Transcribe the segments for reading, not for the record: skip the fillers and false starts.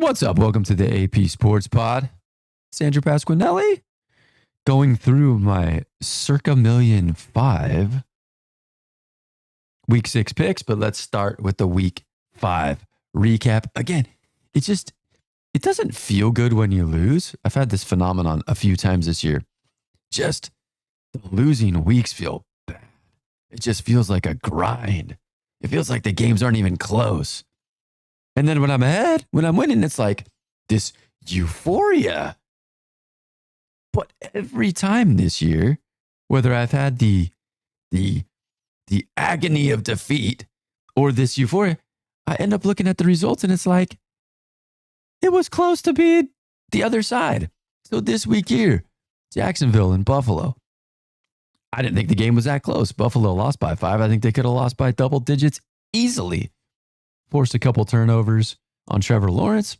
What's up? Welcome to the AP Sports Pod. It's Andrew Pasquinelli going through my Circa Million V Week 6 picks, but let's start with the Week 5 recap. Again, it doesn't feel good when you lose. I've had this phenomenon a few times this year. Just the losing weeks feel bad. It just feels like a grind. It feels like the games aren't even close. And then when I'm ahead, when I'm winning, it's like this euphoria. But every time this year, whether I've had the agony of defeat or this euphoria, I end up looking at the results and it's like, it was close to being the other side. So this week here, Jacksonville and Buffalo. I didn't think the game was that close. Buffalo lost by 5. I think they could have lost by double digits easily. Forced a couple turnovers on Trevor Lawrence.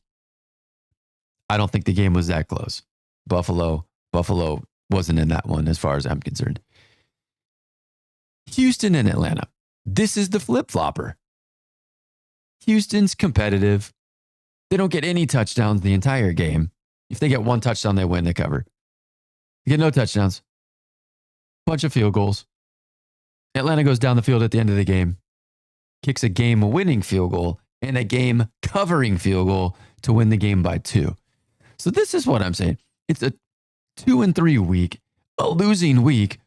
I don't think the game was that close. Buffalo wasn't in that one as far as I'm concerned. Houston and Atlanta. This is the flip-flopper. Houston's competitive. They don't get any touchdowns the entire game. If they get one touchdown, they win, they cover. They get no touchdowns. Bunch of field goals. Atlanta goes down the field at the end of the game. Kicks a game-winning field goal and a game-covering field goal to win the game by 2. So this is what I'm saying. It's a 2-3 week, a losing week,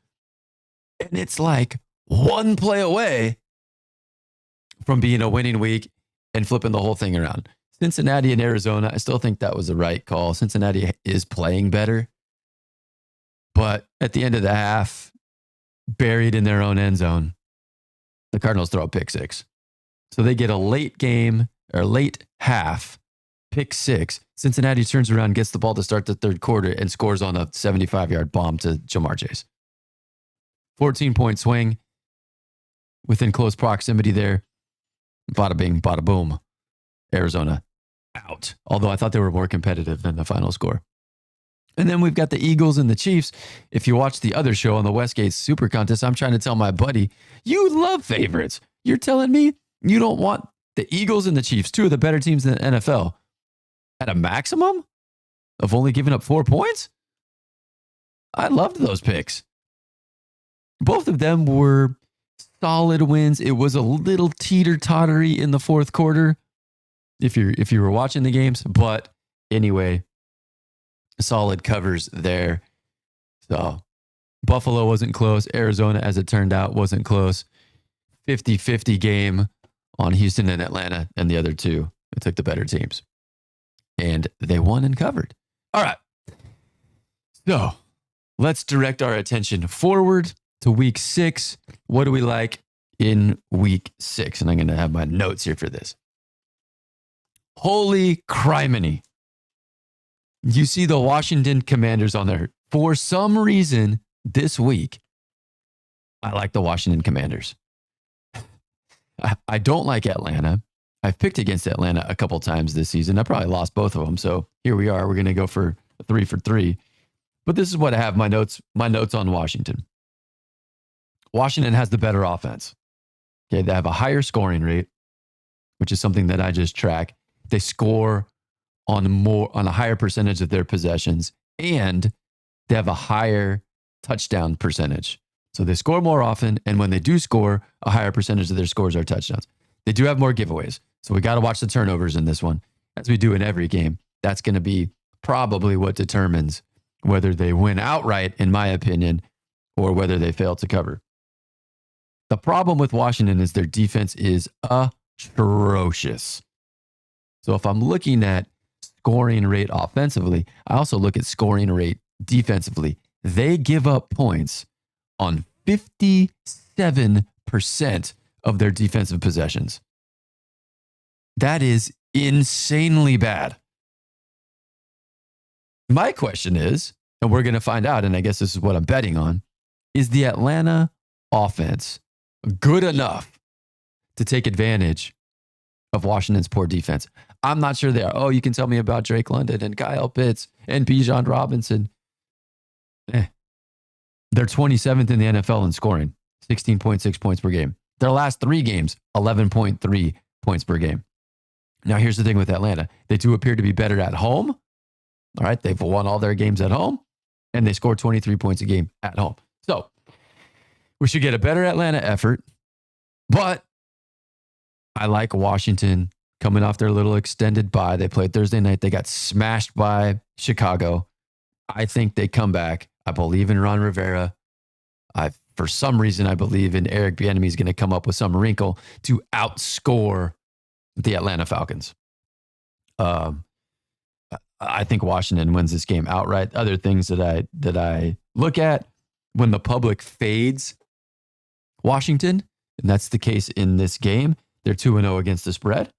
and it's like one play away from being a winning week and flipping the whole thing around. Cincinnati and Arizona, I still think that was the right call. Cincinnati is playing better, but at the end of the half, buried in their own end zone, the Cardinals throw a pick 6. So they get a late game or late half pick 6. Cincinnati turns around, gets the ball to start the third quarter and scores on a 75-yard bomb to Jamar Chase. 14-point swing within close proximity there. Bada bing, bada boom. Arizona out. Although I thought they were more competitive than the final score. And then we've got the Eagles and the Chiefs. If you watch the other show on the Westgate Super Contest, I'm trying to tell my buddy, you love favorites. You're telling me you don't want the Eagles and the Chiefs, 2 of the better teams in the NFL, at a maximum of only giving up 4 points? I loved those picks. Both of them were solid wins. It was a little teeter-tottery in the fourth quarter if you were watching the games. But anyway, solid covers there. So Buffalo wasn't close. Arizona, as it turned out, wasn't close. 50-50 game on Houston and Atlanta, and the other two. It took the better teams. And they won and covered. All right. So let's direct our attention forward to week 6. What do we like in week 6? And I'm going to have my notes here for this. Holy criminy. You see the Washington Commanders on there. For some reason, this week, I like the Washington Commanders. I don't like Atlanta. I've picked against Atlanta a couple times this season. I probably lost both of them. So here we are. We're going to go for 3 for 3. But this is what I have my notes on Washington. Washington has the better offense. Okay, they have a higher scoring rate, which is something that I just track. They score on a higher percentage of their possessions, and they have a higher touchdown percentage. So they score more often, and when they do score, a higher percentage of their scores are touchdowns. They do have more giveaways, so we got to watch the turnovers in this one, as we do in every game. That's going to be probably what determines whether they win outright, in my opinion, or whether they fail to cover. The problem with Washington is their defense is atrocious. So if I'm looking at scoring rate offensively, I also look at scoring rate defensively. They give up points on 57% of their defensive possessions. That is insanely bad. My question is, and we're going to find out, and I guess this is what I'm betting on, is the Atlanta offense good enough to take advantage of Washington's poor defense? I'm not sure they are. Oh, you can tell me about Drake London and Kyle Pitts and Bijan Robinson. They're 27th in the NFL in scoring, 16.6 points per game. Their last 3 games, 11.3 points per game. Now, here's the thing with Atlanta. They do appear to be better at home. All right. They've won all their games at home, and they score 23 points a game at home. So we should get a better Atlanta effort. But I like Washington coming off their little extended bye. They played Thursday night. They got smashed by Chicago. I think they come back. I believe in Ron Rivera. For some reason, I believe in Eric Bieniemy is going to come up with some wrinkle to outscore the Atlanta Falcons. I think Washington wins this game outright. Other things that I look at when the public fades Washington, and that's the case in this game. They're 2-0 against the spread.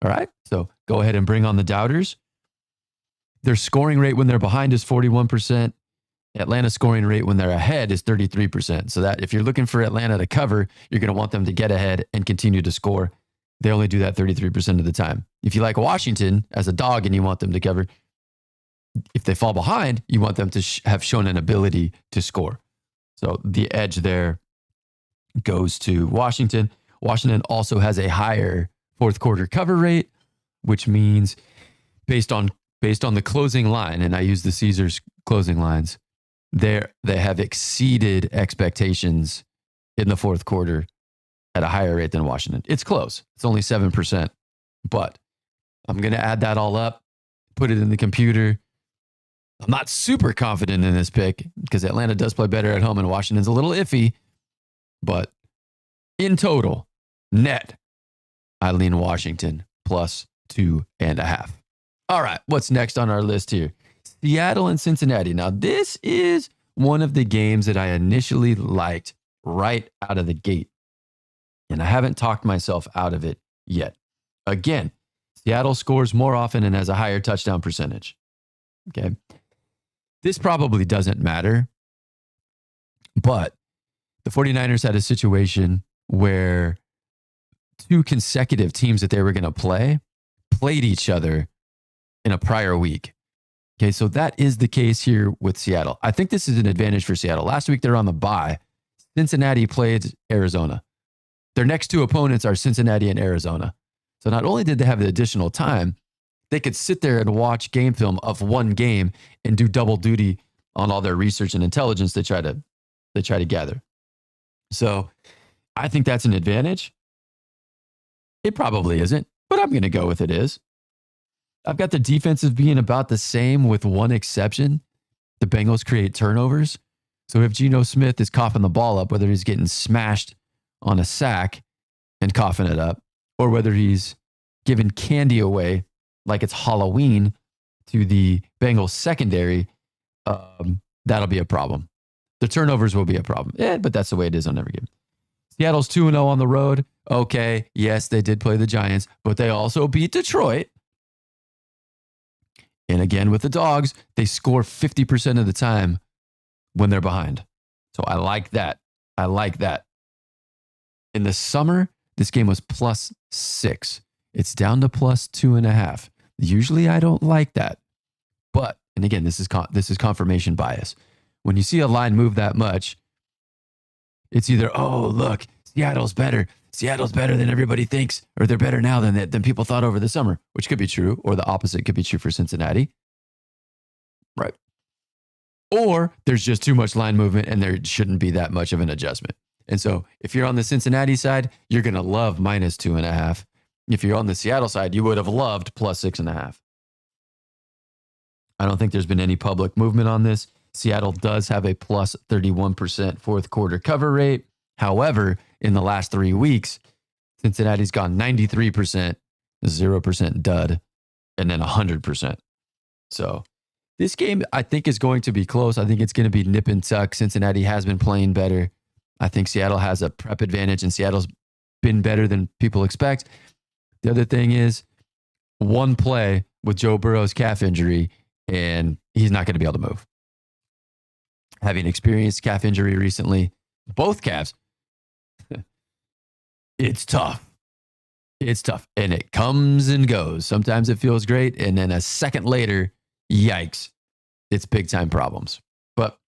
All right. So go ahead and bring on the doubters. Their scoring rate when they're behind is 41%. Atlanta's scoring rate when they're ahead is 33%. So that if you're looking for Atlanta to cover, you're going to want them to get ahead and continue to score. They only do that 33% of the time. If you like Washington as a dog and you want them to cover, if they fall behind, you want them to have shown an ability to score. So the edge there goes to Washington. Washington also has a higher fourth quarter cover rate, which means based on the closing line, and I use the Caesars closing lines, they have exceeded expectations in the fourth quarter at a higher rate than Washington. It's close. It's only 7%, but I'm going to add that all up, put it in the computer. I'm not super confident in this pick because Atlanta does play better at home and Washington's a little iffy, but in total, net, I lean Washington plus 2.5. All right, what's next on our list here? Seattle and Cincinnati. Now, this is one of the games that I initially liked right out of the gate, and I haven't talked myself out of it yet. Again, Seattle scores more often and has a higher touchdown percentage. Okay. This probably doesn't matter, but the 49ers had a situation where two consecutive teams that they were going to play played each other in a prior week. Okay, so that is the case here with Seattle. I think this is an advantage for Seattle. Last week, they're on the bye. Cincinnati played Arizona. Their next two opponents are Cincinnati and Arizona. So not only did they have the additional time, they could sit there and watch game film of one game and do double duty on all their research and intelligence they try to gather. So I think that's an advantage. It probably isn't, but I'm going to go with it is. I've got the defensive being about the same with one exception. The Bengals create turnovers. So if Geno Smith is coughing the ball up, whether he's getting smashed on a sack and coughing it up, or whether he's giving candy away like it's Halloween to the Bengals secondary, that'll be a problem. The turnovers will be a problem. But that's the way it is on every game. Seattle's 2-0 on the road. Okay, yes, they did play the Giants, but they also beat Detroit. And again, with the Dogs, they score 50% of the time when they're behind. So I like that. I like that. In the summer, this game was +6. It's down to +2.5. Usually I don't like that. But, and again, this is confirmation bias. When you see a line move that much, it's either, oh, look, Seattle's better. Seattle's better than everybody thinks, or they're better now than people thought over the summer, which could be true, or the opposite could be true for Cincinnati. Right. Or there's just too much line movement and there shouldn't be that much of an adjustment. And so if you're on the Cincinnati side, you're going to love -2.5. If you're on the Seattle side, you would have loved +6.5. I don't think there's been any public movement on this. Seattle does have a +31% fourth quarter cover rate. However, in the last 3 weeks, Cincinnati's gone 93%, 0% dud, and then 100%. So this game, I think, is going to be close. I think it's going to be nip and tuck. Cincinnati has been playing better. I think Seattle has a prep advantage, and Seattle's been better than people expect. The other thing is one play with Joe Burrow's calf injury, and he's not going to be able to move. Having experienced calf injury recently, both calves, it's tough. It's tough. And it comes and goes. Sometimes it feels great. And then a second later, yikes, it's big time problems. But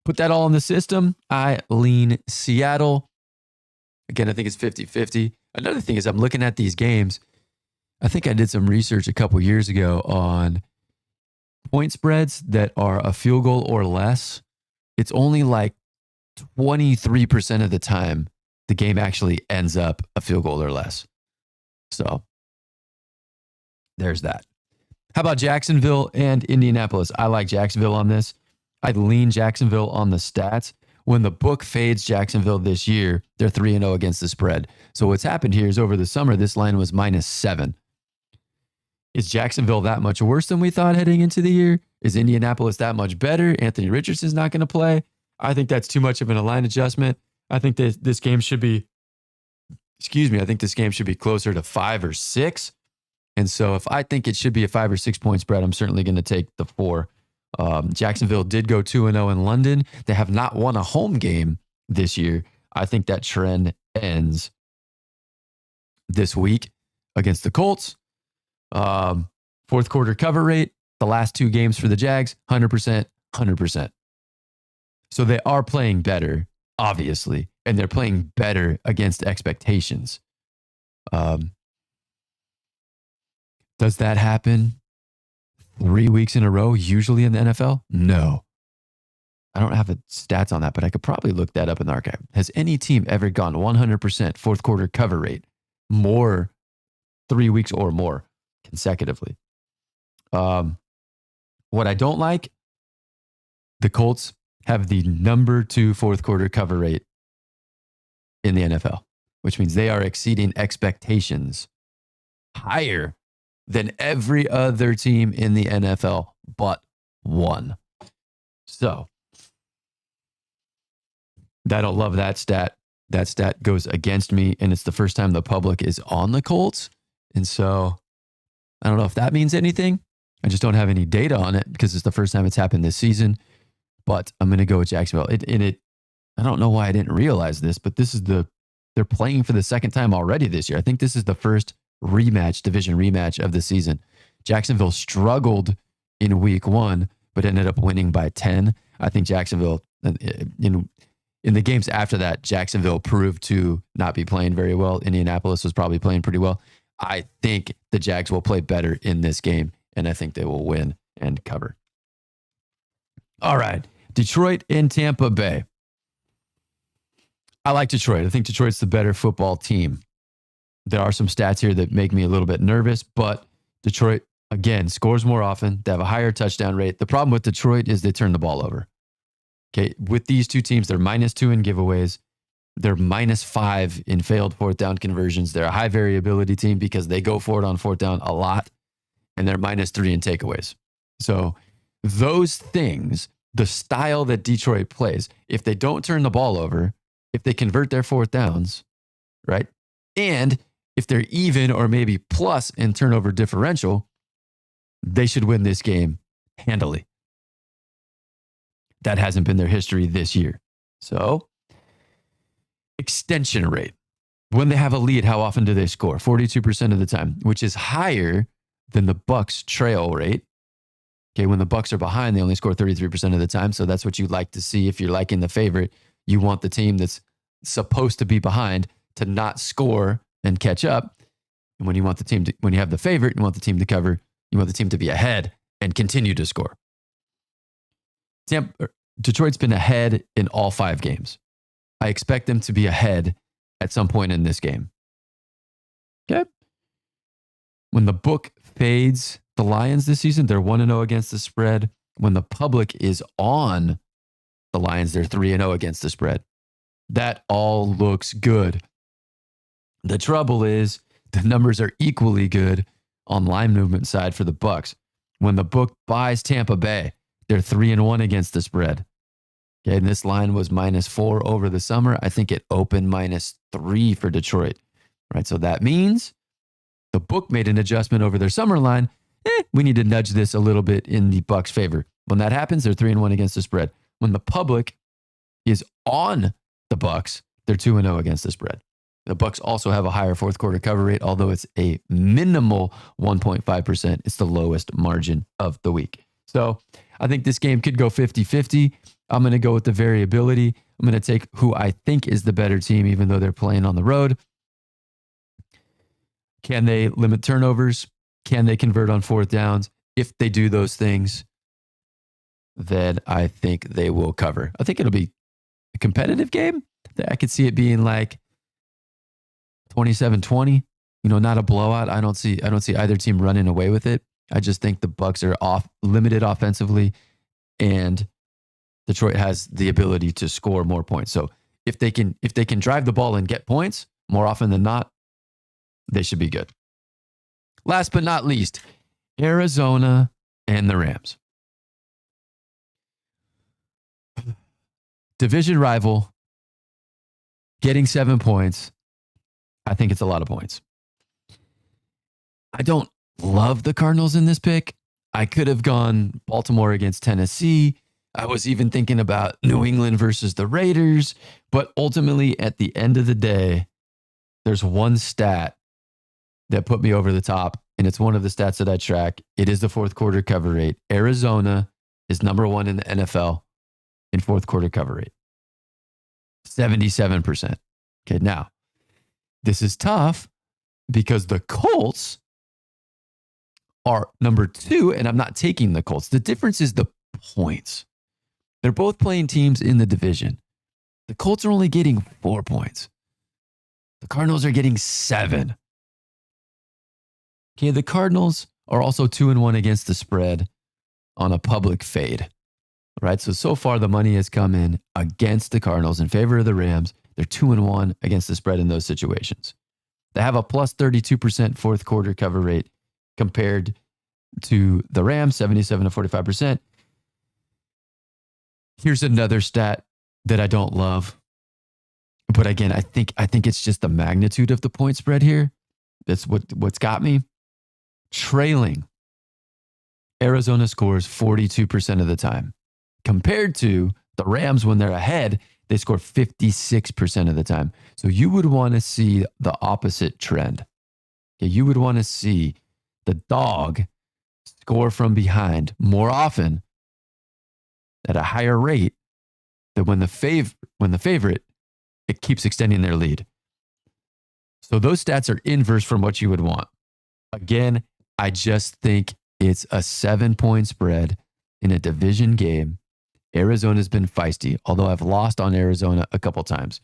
put that all in the system. I lean Seattle. Again, I think it's 50-50. Another thing is I'm looking at these games I think I did some research a couple years ago on point spreads that are a field goal or less. It's only like 23% of the time the game actually ends up a field goal or less. So there's that. How about Jacksonville and Indianapolis? I like Jacksonville on this. I'd lean Jacksonville on the stats. When the book fades Jacksonville this year, they're 3-0 against the spread. So what's happened here is over the summer, this line was -7. Is Jacksonville that much worse than we thought heading into the year? Is Indianapolis that much better? Anthony Richardson's not going to play. I think that's too much of an line adjustment. I think that this game should be, I think this game should be closer to 5 or 6. And so if I think it should be a 5 or 6 point spread, I'm certainly going to take the 4. Jacksonville did go 2-0 in London. They have not won a home game this year. I think that trend ends this week against the Colts. Fourth quarter cover rate, the last 2 games for the Jags, 100%, 100%. So they are playing better, obviously, and they're playing better against expectations. Does that happen 3 weeks in a row, usually in the NFL? No. I don't have the stats on that, but I could probably look that up in the archive. Has any team ever gone 100% fourth quarter cover rate more 3 weeks or more consecutively? What I don't like, the Colts have the number 2 fourth quarter cover rate in the NFL, which means they are exceeding expectations higher than every other team in the NFL but one. So, I don't love that stat. That stat goes against me, and it's the first time the public is on the Colts. And so, I don't know if that means anything. I just don't have any data on it because it's the first time it's happened this season. But I'm going to go with Jacksonville. I don't know why I didn't realize this, but they're playing for the second time already this year. I think this is the first division rematch of the season. Jacksonville struggled in week 1, but ended up winning by 10. I think Jacksonville, in the games after that, Jacksonville proved to not be playing very well. Indianapolis was probably playing pretty well. I think the Jags will play better in this game, and I think they will win and cover. All right. Detroit and Tampa Bay. I like Detroit. I think Detroit's the better football team. There are some stats here that make me a little bit nervous, but Detroit, again, scores more often. They have a higher touchdown rate. The problem with Detroit is they turn the ball over. Okay, with these two teams, they're -2 in giveaways. They're -5 in failed fourth down conversions. They're a high variability team because they go for it on fourth down a lot, and they're -3 in takeaways. So those things, the style that Detroit plays, if they don't turn the ball over, if they convert their fourth downs, right? And if they're even or maybe plus in turnover differential, they should win this game handily. That hasn't been their history this year. So, extension rate. When they have a lead, how often do they score? 42% of the time, which is higher than the Bucks trail rate. Okay, when the Bucks are behind, they only score 33% of the time. So that's what you'd like to see if you're liking the favorite. You want the team that's supposed to be behind to not score and catch up. And when you want the team to, when you have the favorite, you want the team to cover. You want the team to be ahead and continue to score. Detroit's been ahead in all 5 games. I expect them to be ahead at some point in this game. Okay. When the book fades the Lions this season, they're 1-0 against the spread. When the public is on the Lions, they're 3-0 against the spread. That all looks good. The trouble is the numbers are equally good on line movement side for the Bucks. When the book buys Tampa Bay, they're 3-1 against the spread. Okay, and this line was -4 over the summer. I think it opened -3 for Detroit. Right, so that means the book made an adjustment over their summer line. We need to nudge this a little bit in the Bucks' favor. When that happens, they're 3-1 against the spread. When the public is on the Bucks, they're 2-0 against the spread. The Bucks also have a higher fourth quarter cover rate, although it's a minimal 1.5%. It's the lowest margin of the week. So I think this game could go 50-50. I'm going to go with the variability. I'm going to take who I think is the better team, even though they're playing on the road. Can they limit turnovers? Can they convert on fourth downs? If they do those things, then I think they will cover. I think it'll be a competitive game. I could see it being like 27-20, not a blowout. I don't see either team running away with it. I just think the Bucs are limited offensively, and Detroit has the ability to score more points. So if they can drive the ball and get points more often than not, they should be good. Last but not least, Arizona and the Rams. Division rival, getting 7 points. I think it's a lot of points. I don't love the Cardinals in this pick. I could have gone Baltimore against Tennessee. I was even thinking about New England versus the Raiders. But ultimately, at the end of the day, there's one stat that put me over the top, and it's one of the stats that I track. It is the fourth quarter cover rate. Arizona is number one in the NFL in fourth quarter cover rate. 77%. Okay, now, this is tough because the Colts are number two, and I'm not taking the Colts. The difference is the points. They're both playing teams in the division. The Colts are only getting 4 points. The Cardinals are getting 7. Okay, the Cardinals are also 2-1 against the spread on a public fade. Right? So far the money has come in against the Cardinals in favor of the Rams. They're 2-1 against the spread in those situations. They have a plus 32% fourth quarter cover rate compared to the Rams, 77 to 45%. Here's another stat that I don't love. But again, I think it's just the magnitude of the point spread here. That's what's got me. Trailing, Arizona scores 42% of the time. Compared to the Rams, when they're ahead, they score 56% of the time. So you would want to see the opposite trend. Okay, you would want to see the dog score from behind more often at a higher rate than when the favorite, it keeps extending their lead. So those stats are inverse from what you would want. Again, I just think it's a 7-point spread in a division game. Arizona's been feisty, although I've lost on Arizona a couple times.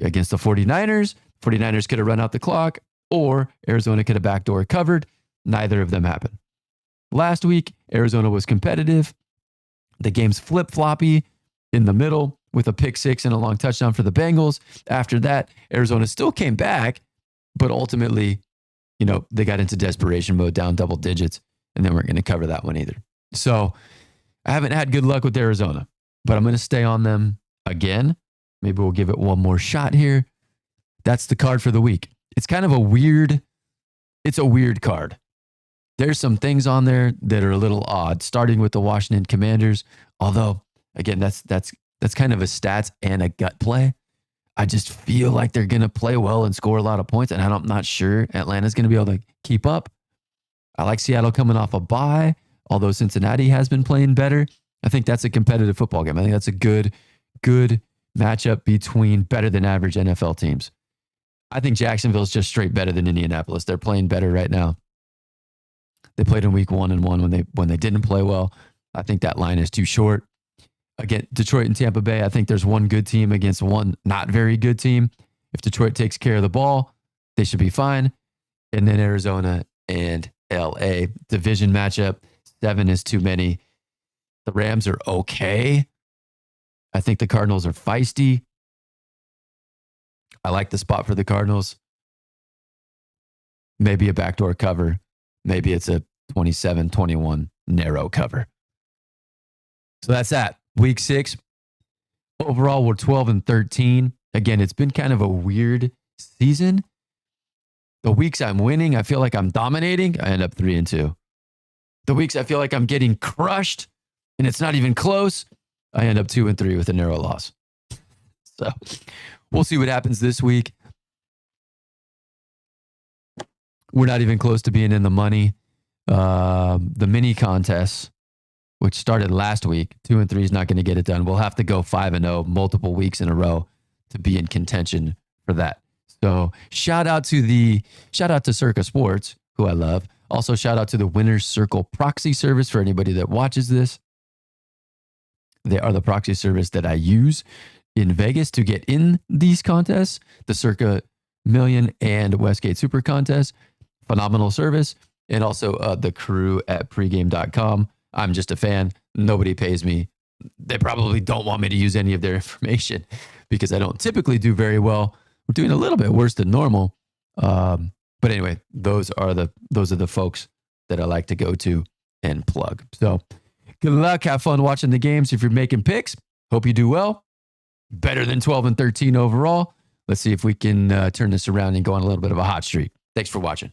Against the 49ers, 49ers could have run out the clock, or Arizona could have backdoor covered. Neither of them happened. Last week, Arizona was competitive. The game's flip-floppy in the middle with a pick six and a long touchdown for the Bengals. After that, Arizona still came back, but ultimately, they got into desperation mode, down double digits, and they weren't going to cover that one either. So I haven't had good luck with Arizona, but I'm going to stay on them again. Maybe we'll give it one more shot here. That's the card for the week. It's kind of a weird card. There's some things on there that are a little odd, starting with the Washington Commanders. Although, again, that's kind of a stats and a gut play. I just feel like they're going to play well and score a lot of points, and I'm not sure Atlanta's going to be able to keep up. I like Seattle coming off a bye, although Cincinnati has been playing better. I think that's a competitive football game. I think that's a good matchup between better than average NFL teams. I think Jacksonville's just straight better than Indianapolis. They're playing better right now. They played in week 1 and 1 when they didn't play well. I think that line is too short. Again, Detroit and Tampa Bay, I think there's one good team against one not very good team. If Detroit takes care of the ball, they should be fine. And then Arizona and LA, division matchup, 7 is too many. The Rams are okay. I think the Cardinals are feisty. I like the spot for the Cardinals. Maybe a backdoor cover. Maybe it's a 27-21 narrow cover. So that's that. Week 6. Overall, we're 12-13. Again, it's been kind of a weird season. The weeks I'm winning, I feel like I'm dominating. I end up 3-2. The weeks I feel like I'm getting crushed and it's not even close, I end up 2-3 with a narrow loss. So we'll see what happens this week. We're not even close to being in the money. The mini contests, which started last week, 2-3 is not going to get it done. We'll have to go 5-0 multiple weeks in a row to be in contention for that. So shout out to Circa Sports, who I love. Also, shout out to the Winner's Circle proxy service for anybody that watches this. They are the proxy service that I use in Vegas to get in these contests, the Circa Million and Westgate Super Contest. Phenomenal service. And also the crew at pregame.com. I'm just a fan. Nobody pays me. They probably don't want me to use any of their information because I don't typically do very well. We're doing a little bit worse than normal. But anyway, those are the folks that I like to go to and plug. So good luck. Have fun watching the games. If you're making picks, hope you do well. Better than 12-13 overall. Let's see if we can turn this around and go on a little bit of a hot streak. Thanks for watching.